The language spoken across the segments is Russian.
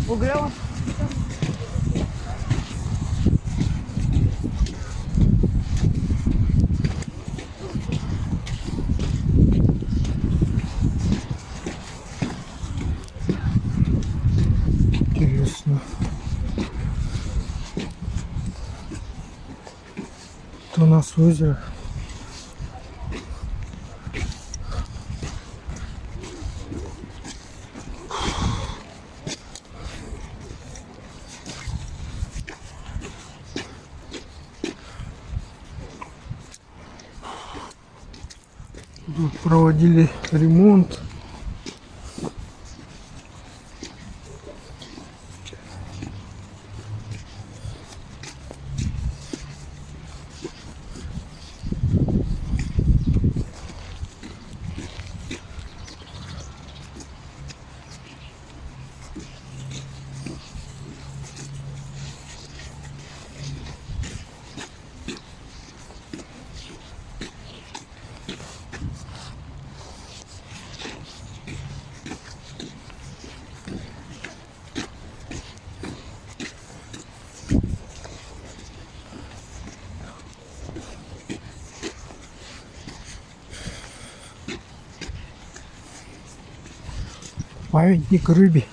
Углева. Интересно. Это у нас озеро. Тут проводили ремонт. Памятник рыбе.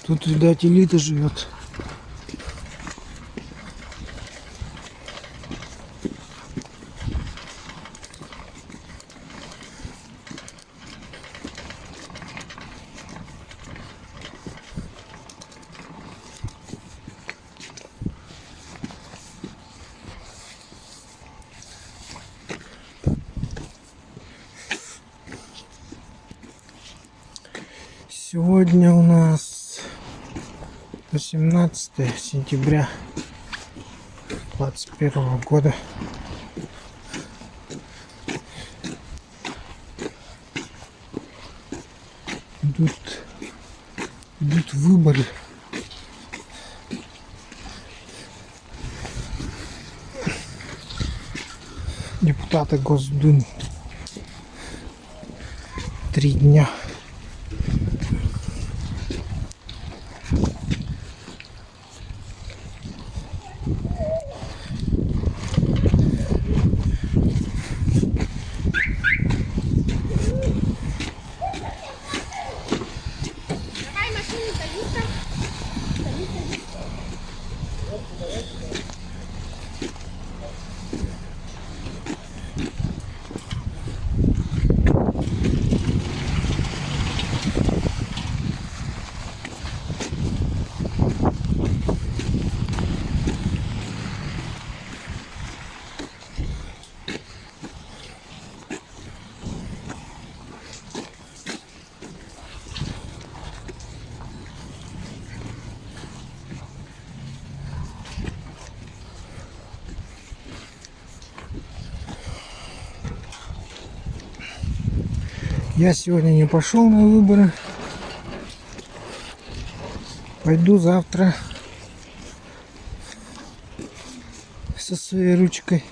Тут, видать, элита живет. Сегодня у нас 18 сентября 2021 года. Идут выборы. Депутаты Госдумы. 3 дня. Я сегодня не пошел на выборы. Пойду завтра со своей ручкой.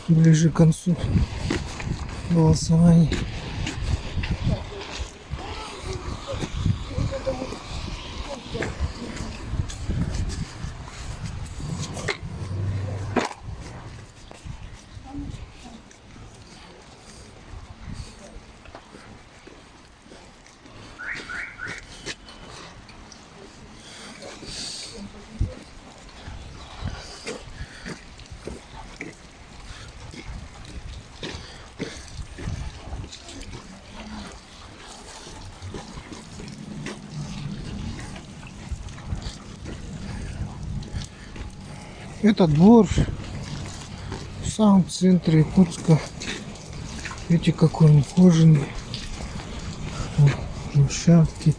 Ближе к концу голосования. Это двор в самом центре Якутска. Видите, какой он ухоженный. Брусчатки.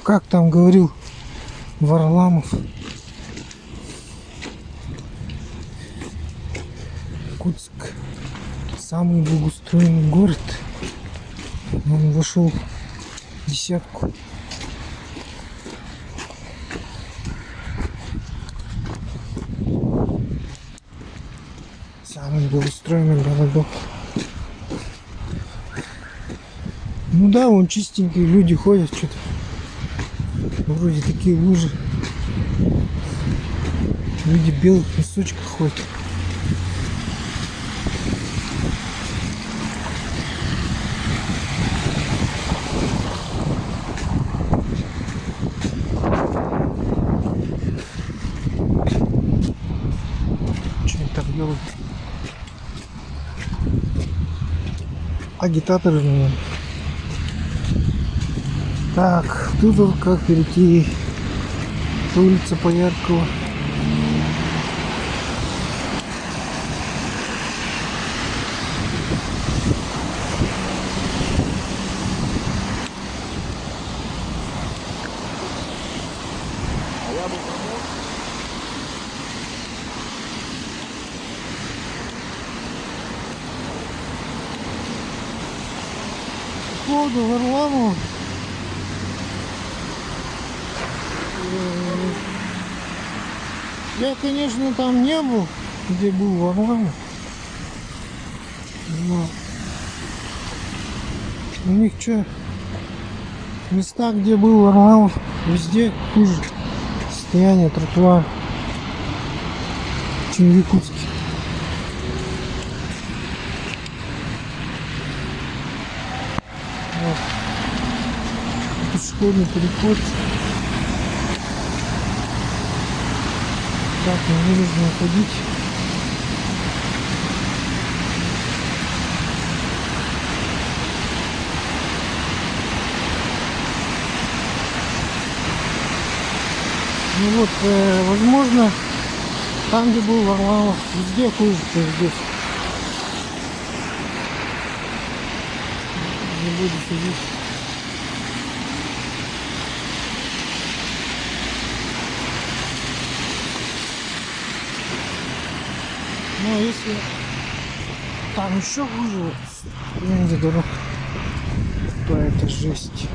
Как там говорил Варламов, Иркутск самый благоустроенный город. Он вошел в десятку. Самых благоустроенных городов. Ну да, вон чистенькие люди ходят, что-то вроде такие лужи. Люди в белых носочках ходят. Что они так делают? Агитаторы, наверное. Так, тут вот как перейти с улицы Пояркова. По поводу Варламова. Я, конечно, там не был, где был Варламов. Но у них что, места, где был Варламов, везде хуже состояние тротуара, чем в Якутске. Вот. Пешеходный переход. Так, не нужно уходить. Ну вот, возможно, там, где был Варламов, везде хуже, чем здесь. Не буду судить. Ну, а если там еще хуже, вот, где дорог, то это жесть.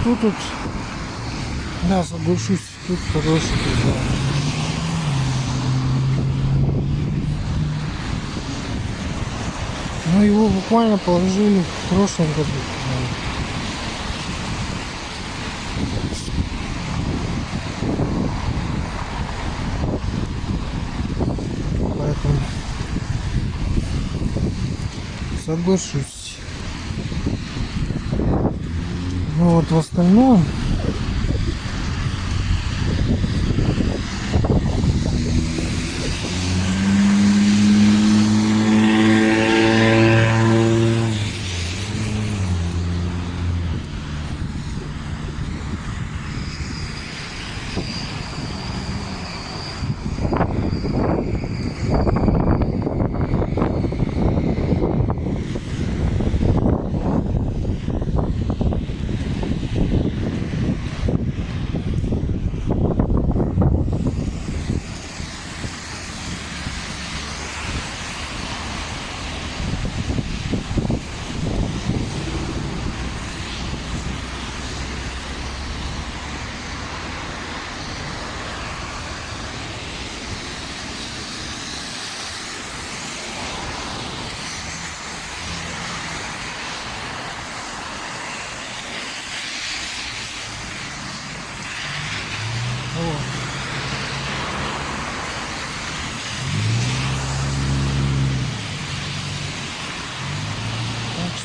Вот тут, да, соглашусь, тут хороший пейзаж. Но его буквально положили в прошлом году. Поэтому соглашусь. Ну вот в остальном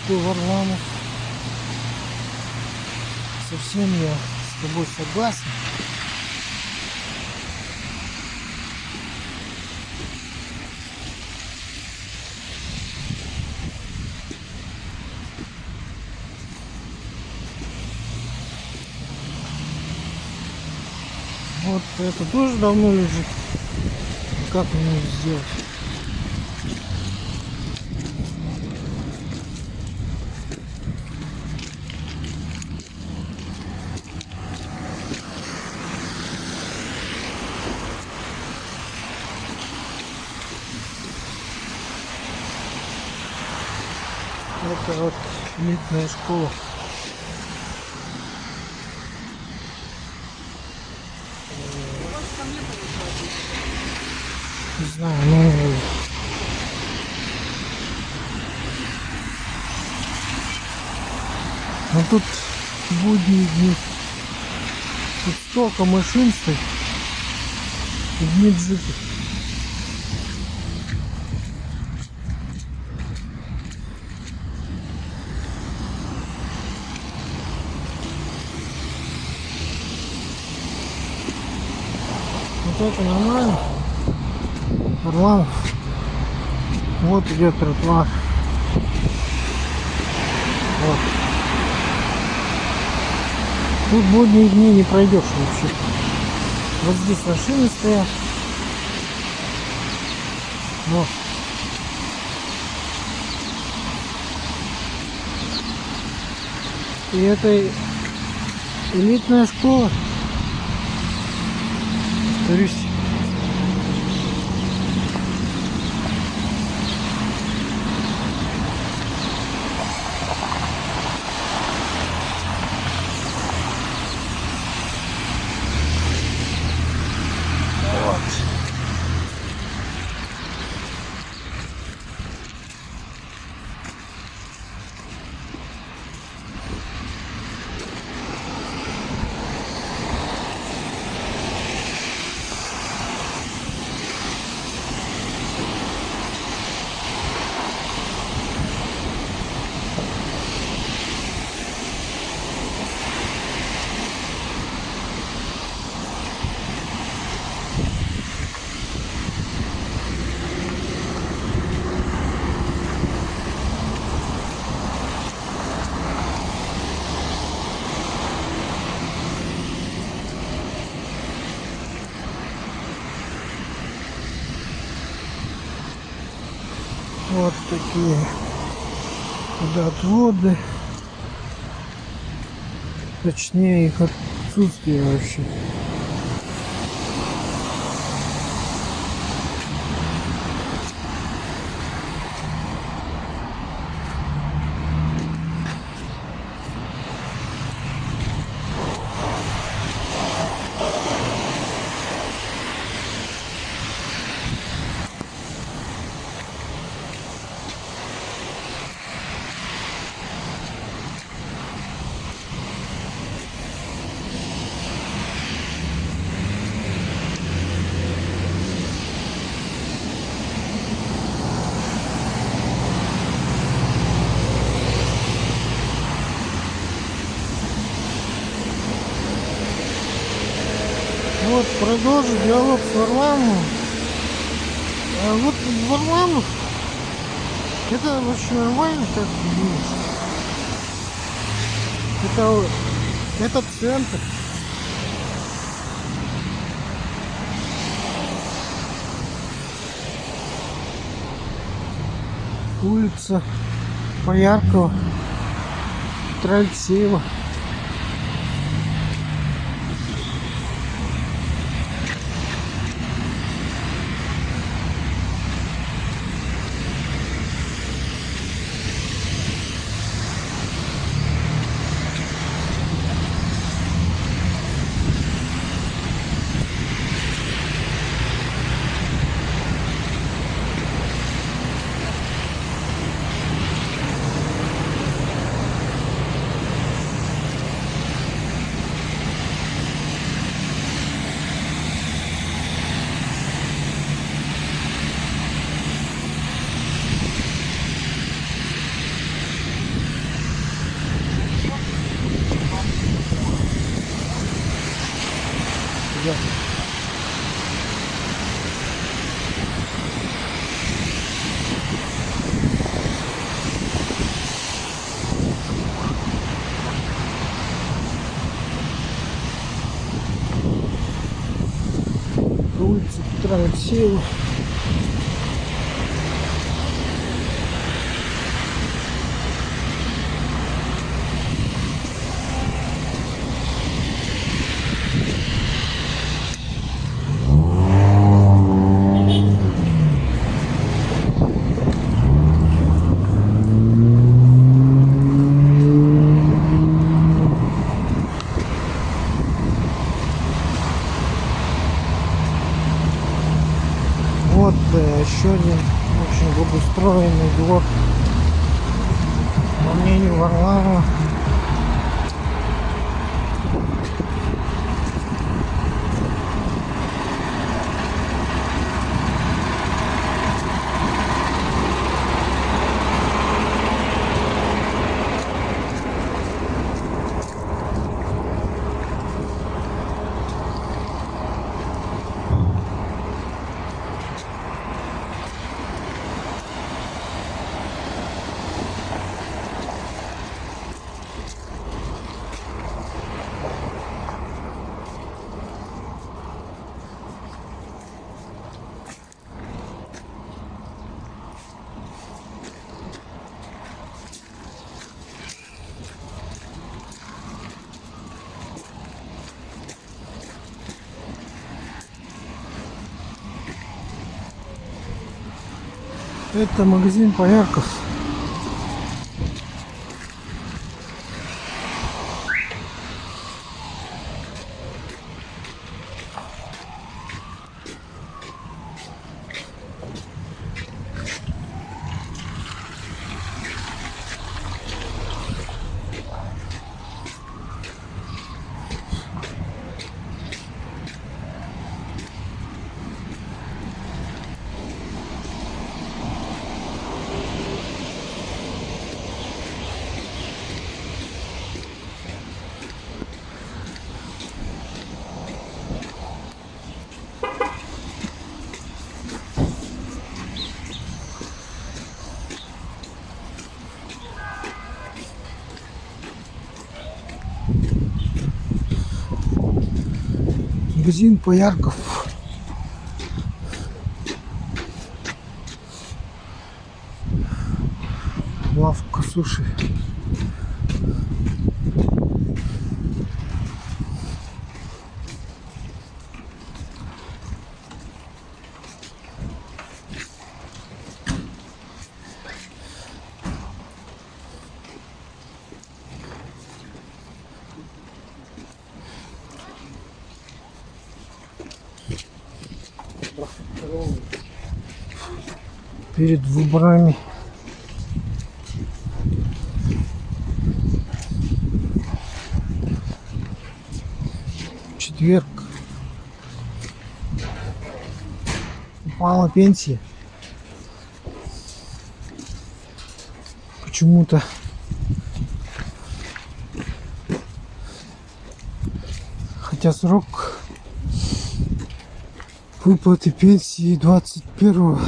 что Варламов. Совсем я с тобой согласен. Вот это тоже давно лежит. Как мне сделать? Это вот элитная школа. Не знаю, но тут будние дни. Тут столько машин стоит. Дни джипы. Вот это нормально. Варламов. Вот идет тротуар. Вот. Тут будние дни не пройдешь вообще. Вот здесь машины стоят. Вот. И это элитная школа. Туристы. Вот такие водоотводы. Точнее, их отсутствие вообще. Вот, продолжу диалог с Варламовым. Вот Варламов, это очень нормально, как ты думаешь. Это центр. Улица Пояркова, Петра Алексеева. улице Петра Алексеева. Вот еще один очень благоустроенный двор, по мнению Варламова. Это магазин Поярков. Магазин Поярков. Лавка суши. Перед выборами в четверг упала пенсия. Почему-то хотя срок выплаты пенсии 21-го.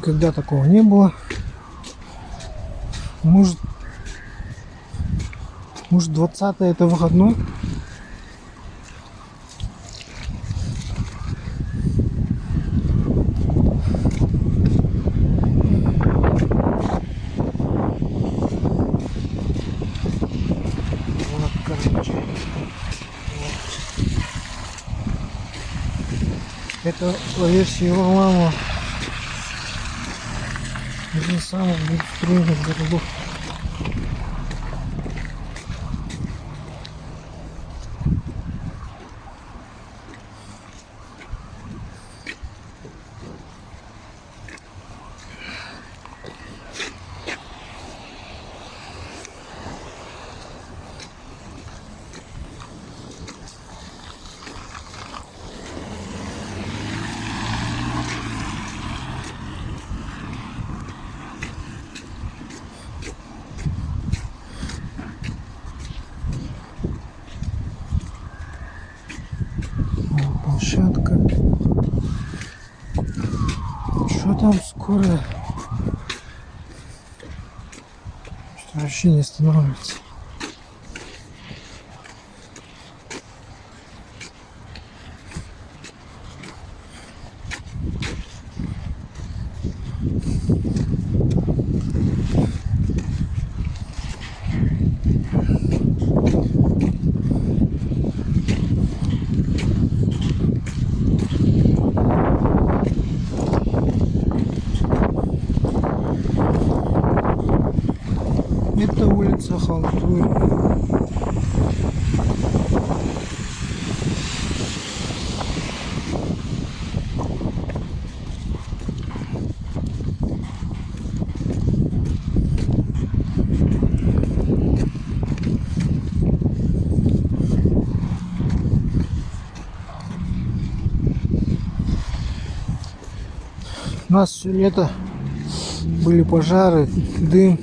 Когда такого не было. Может 20 это выходной. Вот, короче. Вот. Это по версии Варламова один из самых благоустроенных городов. площадка. Что там скорая? Что вообще не останавливается. Это улица Халтуры. У нас все лето были пожары, дым,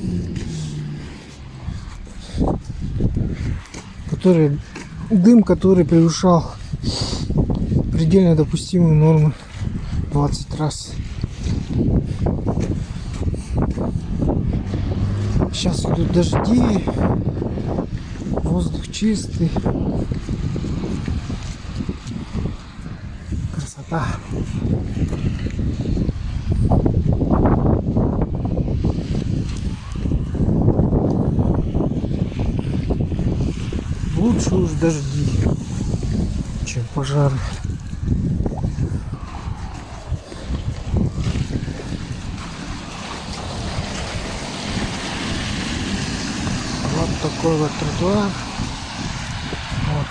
который превышал предельно допустимые нормы 20 раз. Сейчас идут дожди, воздух чистый. Красота. Лучше уж дожди, чем пожары. Вот такой вот тротуар. Вот.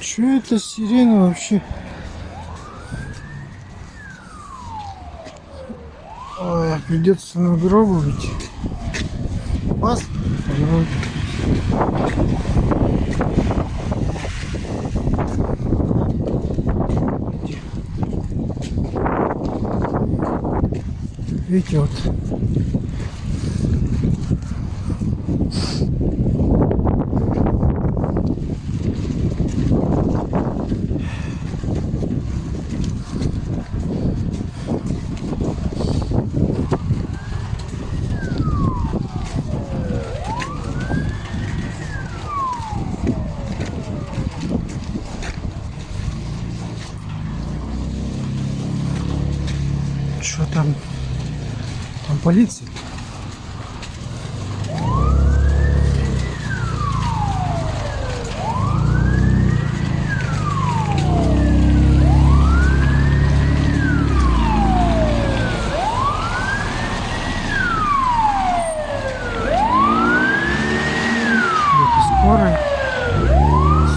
Что это сирена вообще? Ой, придется на дорогу идти. Опасно. Видите, вот. Что там? Там полиция. Скорый.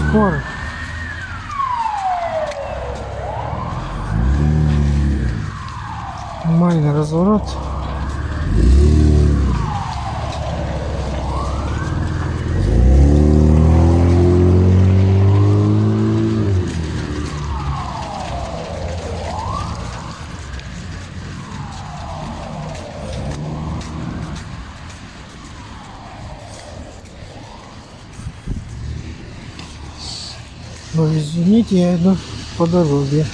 Скорый. Нормальный разворот. Ой, извините, я иду по дороге.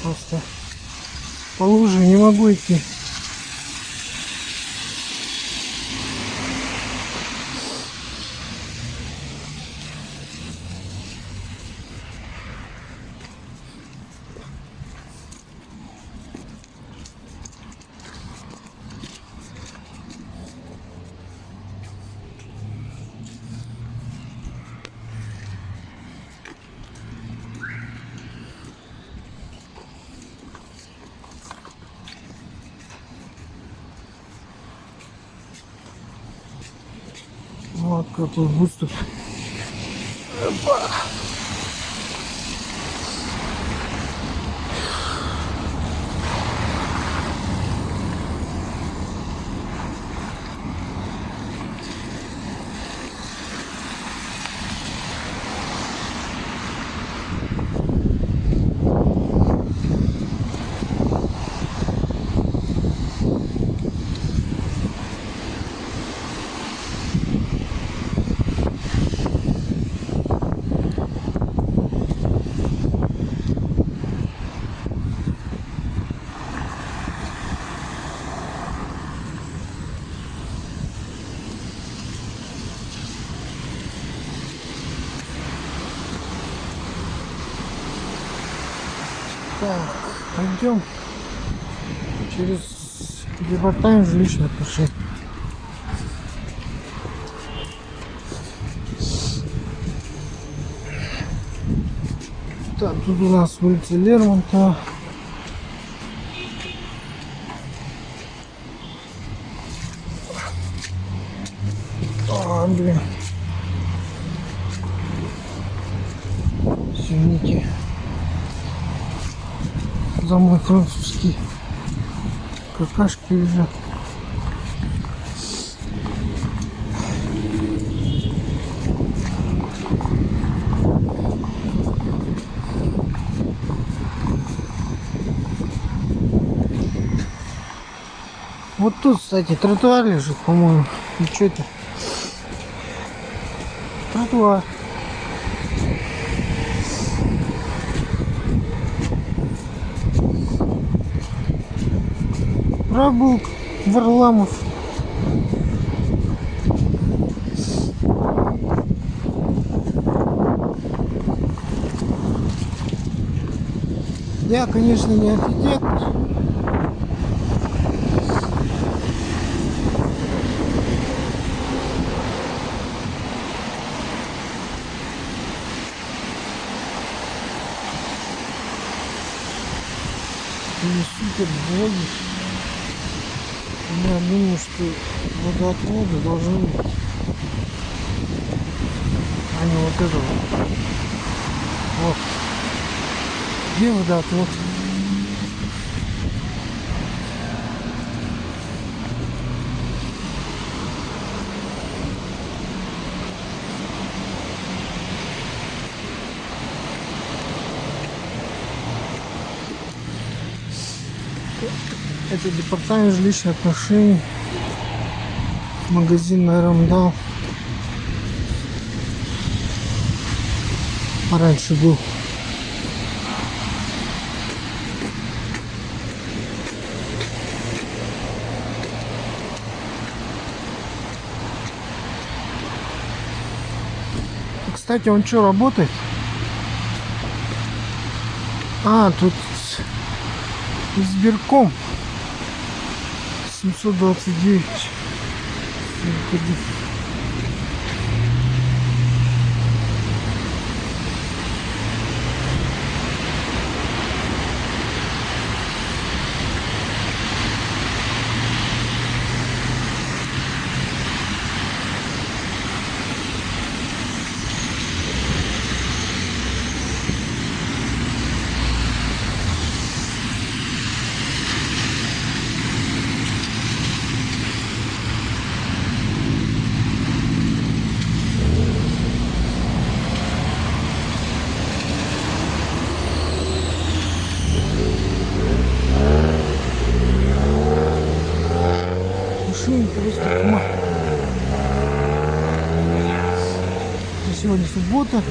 Просто по луже не могу идти. Вот какой выступ. Опа. Так, пойдем через департамент жилищных отношений. Так, тут у нас улица Лермонтова. А, блин. Извините за мой французский. Какашки лежат. Вот тут, кстати, тротуар лежит, по-моему. И что это? Тротуар. Прогулка. Варламов. Я, конечно, не архитектор. Не супер блогер. Я думаю, что водоотводы должны быть, а не вот это вот. Вот. Где водоотвод? Это департамент жилищных отношений. Магазин Айрамдал. Раньше был. Кстати, он что, работает? А, тут избирком 729. Просто тьма. Сегодня суббота.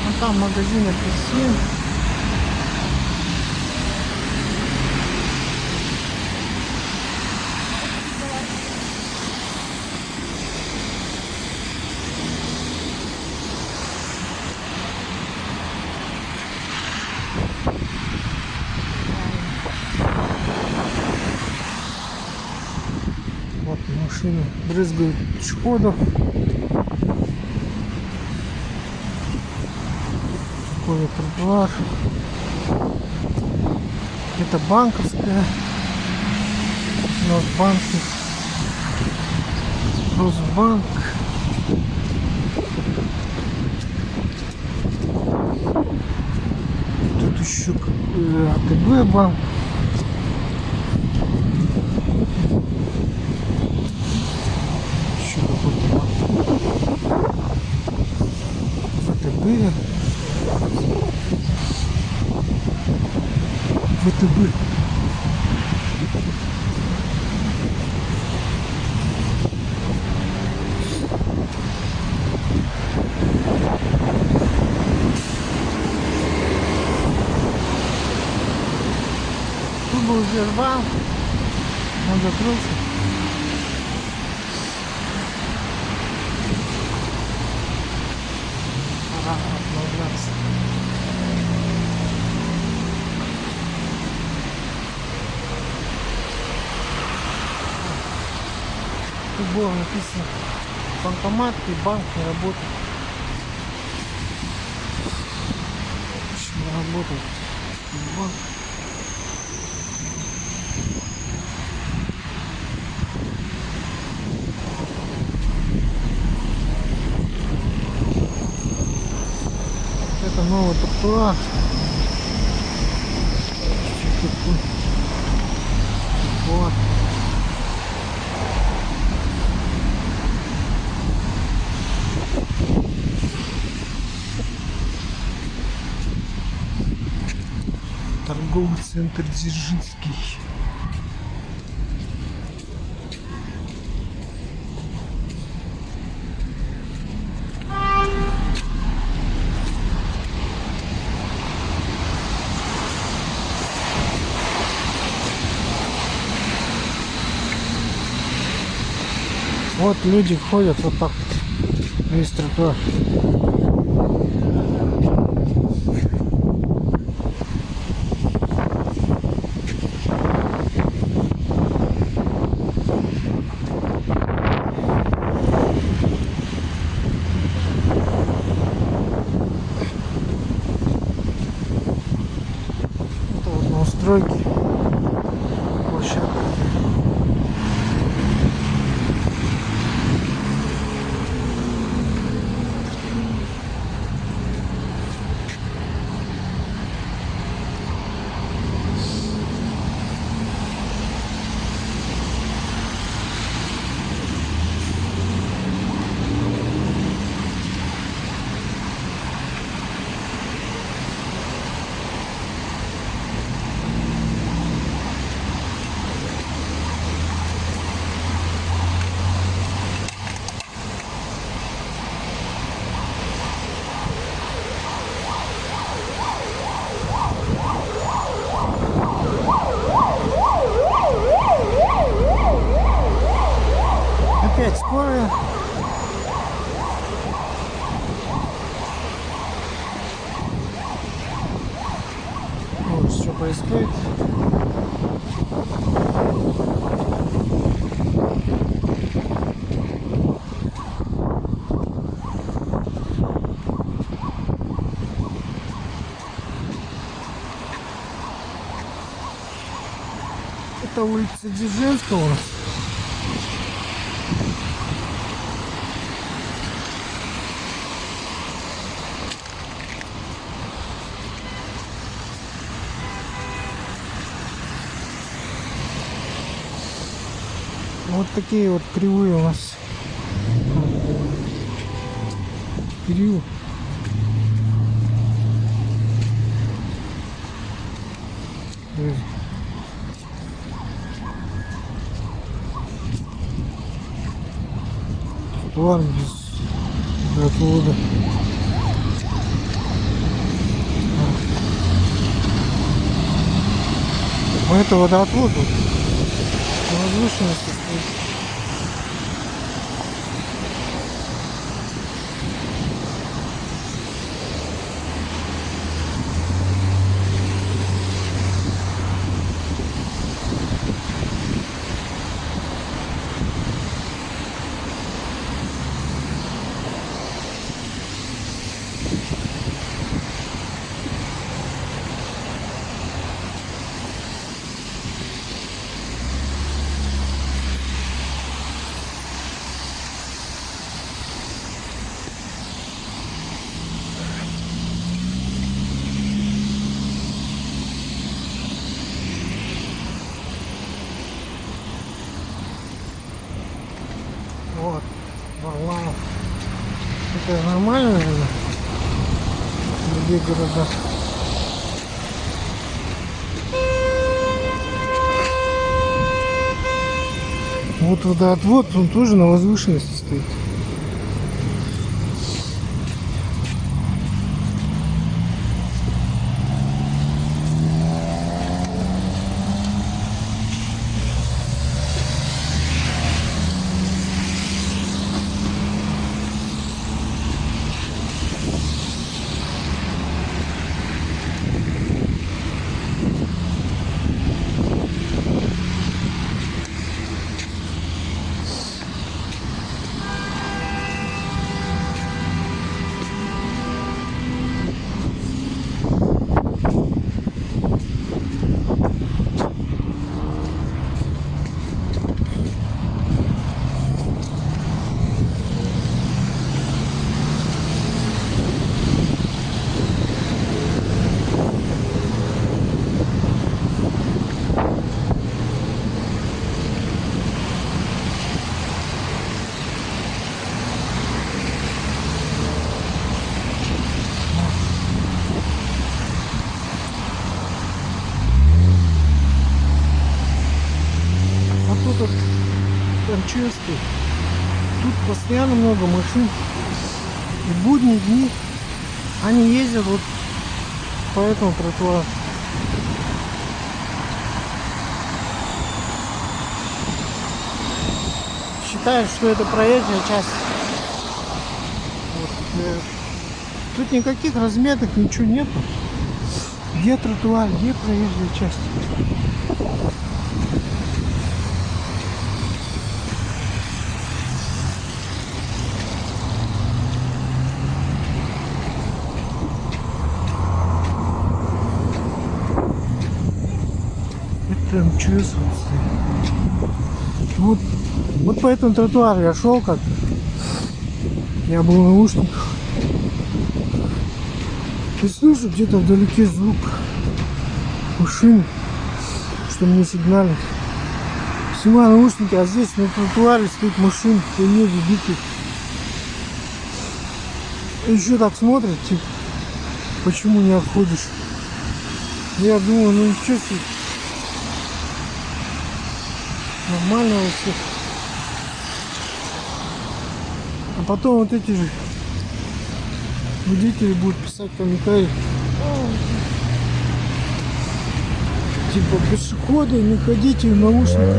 А там магазин апельсин. Вот машины брызгают пешеходов. Такой вот тротуар. Это банковская. Носбанки. Росбанк. Тут еще АТБ банк. Еще какой-то банк. АТБ. ВТБ. Тут был Сбербанк, он закрылся. Пора обновляться. Тут было написано: банкомат и банк не работает. Не работает банк. Это новый тротуар. Вот. Торговый центр Дзержинский. Вот люди ходят вот так весь тротуар. Это вот новостройки, площадка. Опять скорая. Вот что происходит. Это улица Дзержинского у нас. Вот такие вот кривые у нас. Период. Тротуар без отвода. Это водоотвод вот. На возвышенности стоит. Вот, Варламов. Это нормально, наверное, в других городах. Вот водоотвод, он тоже на возвышенности стоит. участке. Тут постоянно много машин. И в будние дни они ездят вот по этому тротуару. Считают, что это проезжая часть. Вот, тут никаких разметок, ничего нету. Где тротуар, где проезжая часть? Это МЧС вот стоит. Вот по этому тротуару я шел как-то. Я был в наушниках. И слышу где-то вдалеке звук машины, что мне сигналит. Снимаю наушники, а здесь на тротуаре стоит машина, и мне бегит. Еще так смотрят, типа, почему не отходишь? Я думаю, ну ничего себе. Нормально у всех. А потом вот эти же водители будут писать комментарии. Типа, пешеходы, не ходите в наушниках.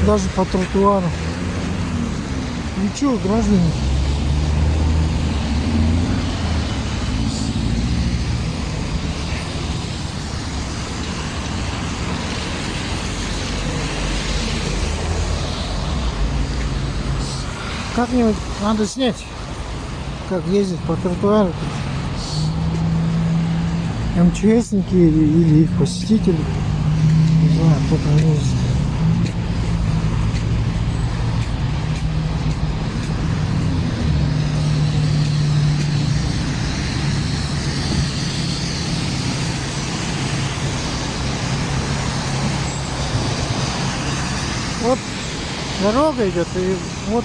Даже по тротуару. Ну что, граждане? Как-нибудь надо снять, как ездить по тротуару. МЧСники или их посетители. Не знаю, кто там ездит. Вот дорога идет, и вот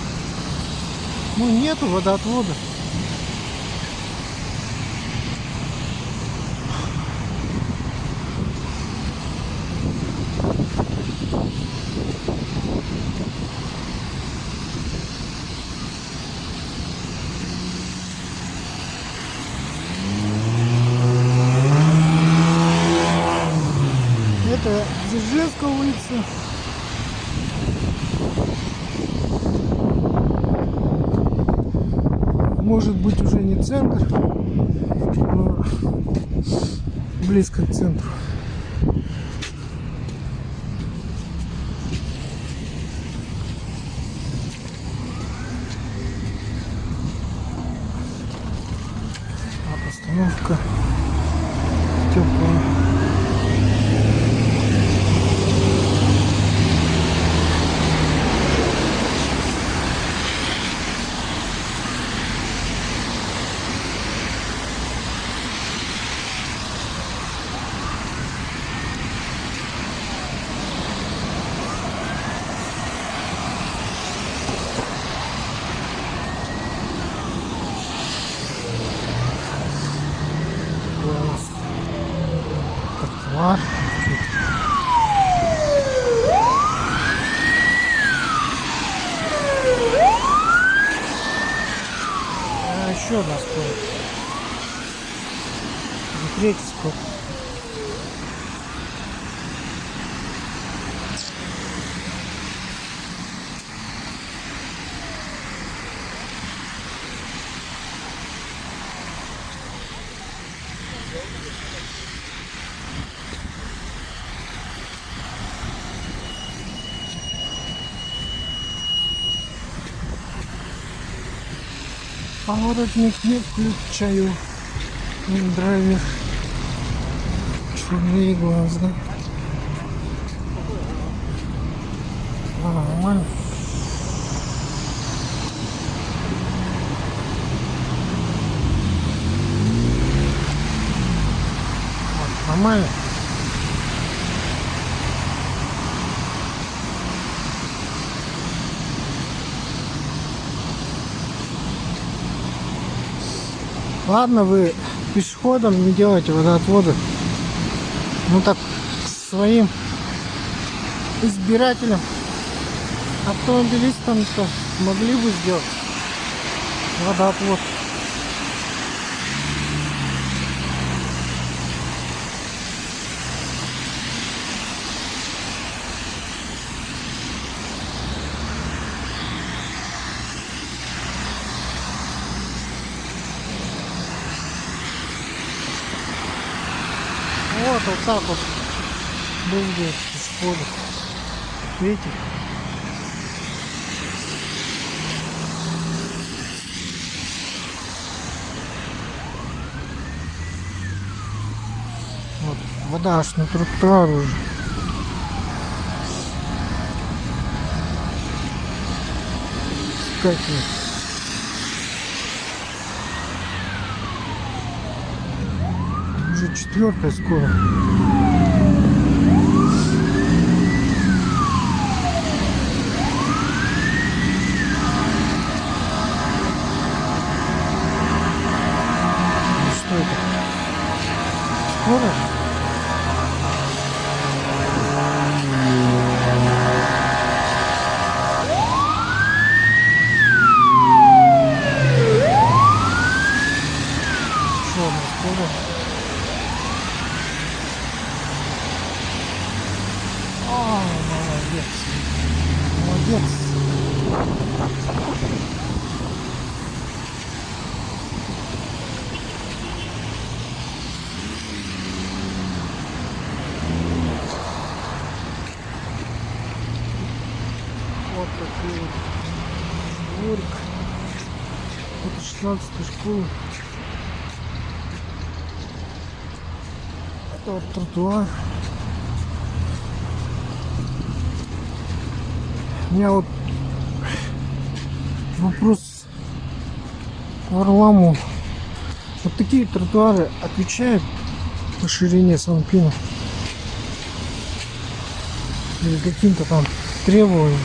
нету водоотвода. Это Дзержинская улица. Может быть, уже не центр, но близко к центру. А постановка теплая. Тротуар. Еще одна скорость. Третий скорость. Поворотник не включаю. Драйвер. Черные глаза. Нормально. Нормально. Ладно, вы пешеходом не делайте водоотводы. Ну так своим избирателям Автомобилистам-то могли бы сделать водоотвод. Вот так вот брызгает пешеходы. Видите? Вот, вода аж на тротуар уже. Скакивает. Уже 4-я скоро. Что это? Скоро? Что, мы скоро? О, молодец. Молодец. Вот такой вот дворик. Это 16-я школа. Это вот тротуар. У меня вот вопрос к Варламу. Вот такие тротуары отвечают по ширине Санпина или каким-то там требованиям?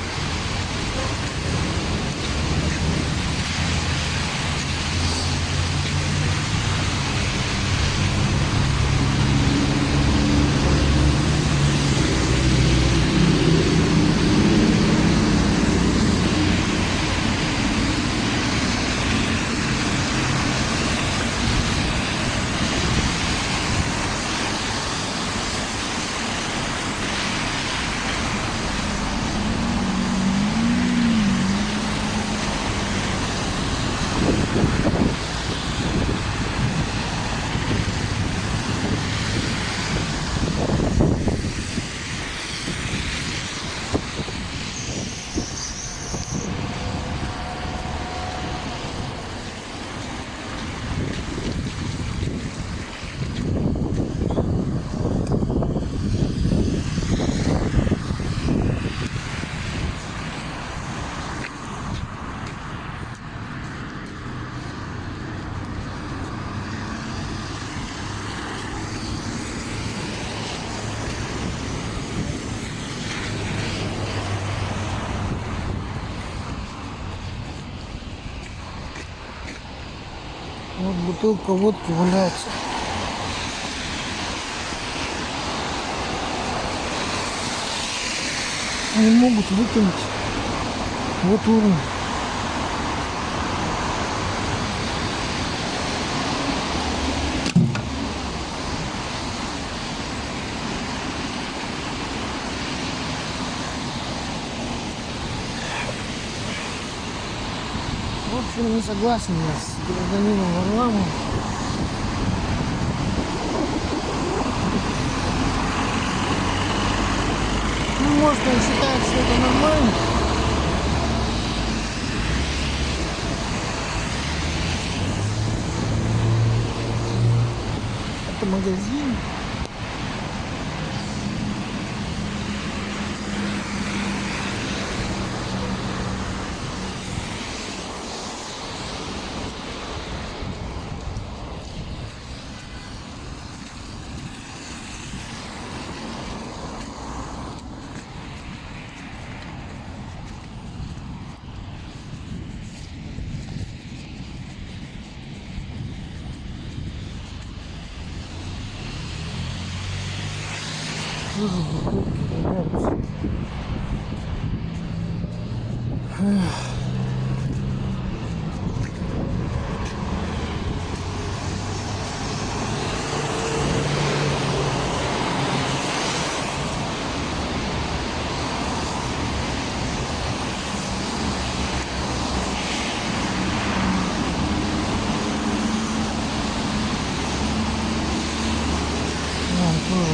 Вот бутылка водки валяется. Они могут выкинуть. Вот уровень. В общем, не согласен я с гражданином Варламовым. Ну, может, он считает, что это нормально. Это магазин. Тоже бутылки валяются. Тоже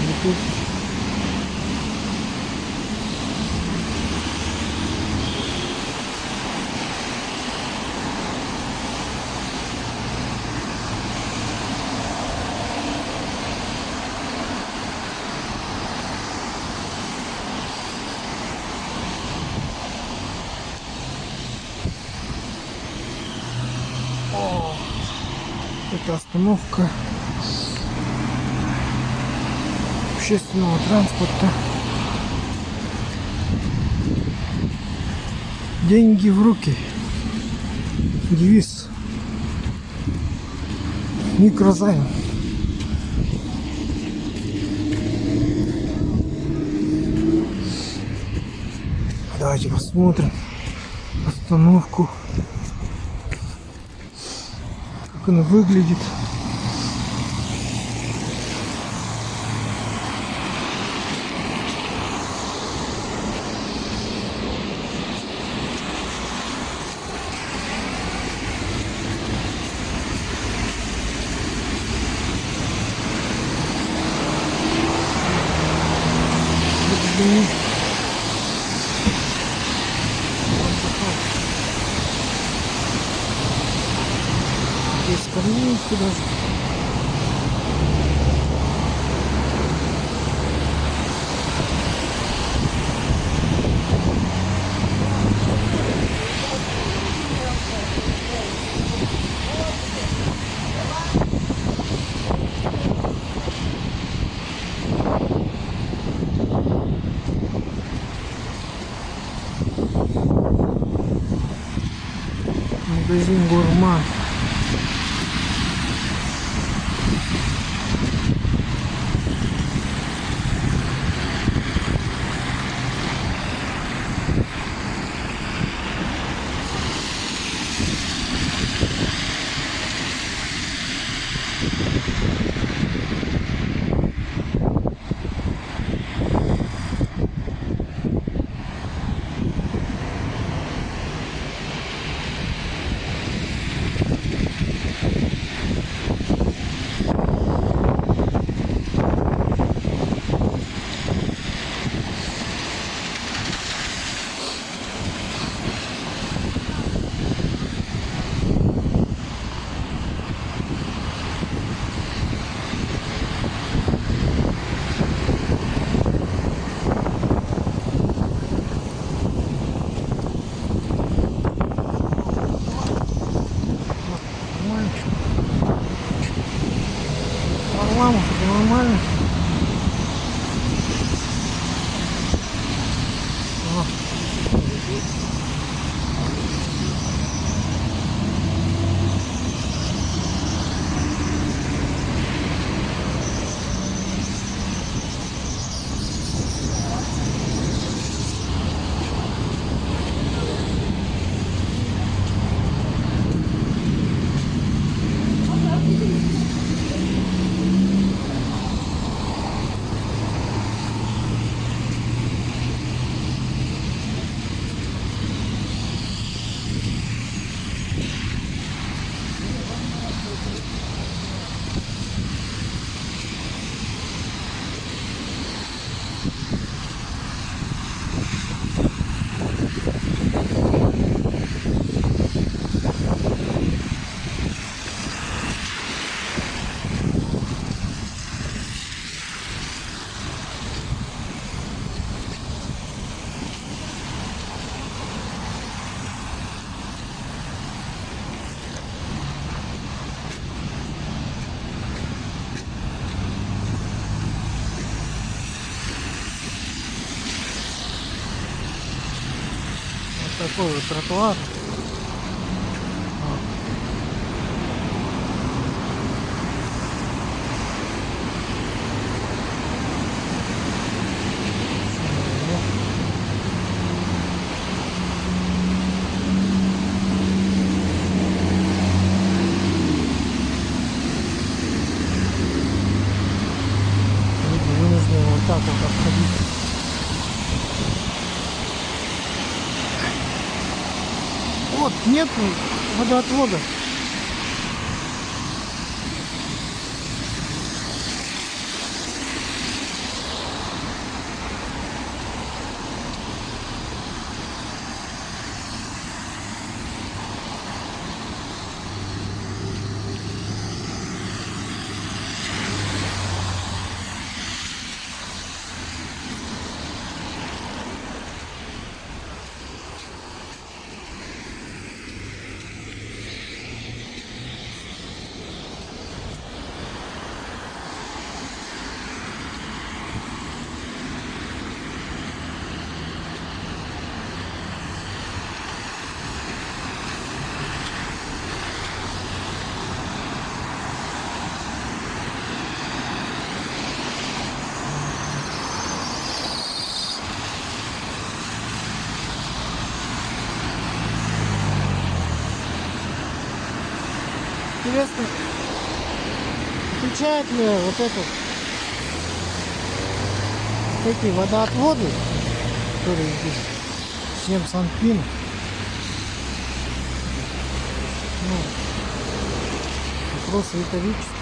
бутылки. О, это остановка общественного транспорта. Деньги в руки. Девиз. Микрозайм. Давайте посмотрим остановку, как она выглядит. Есть скамейки даже. Магазин Гурман. Нормально, нормально. Такой вот тротуар. водоотвод, нет водоотвода. Интересно, отвечает ли вот эти водоотводы, которые здесь всем Санпин, ну, вопросы экологические.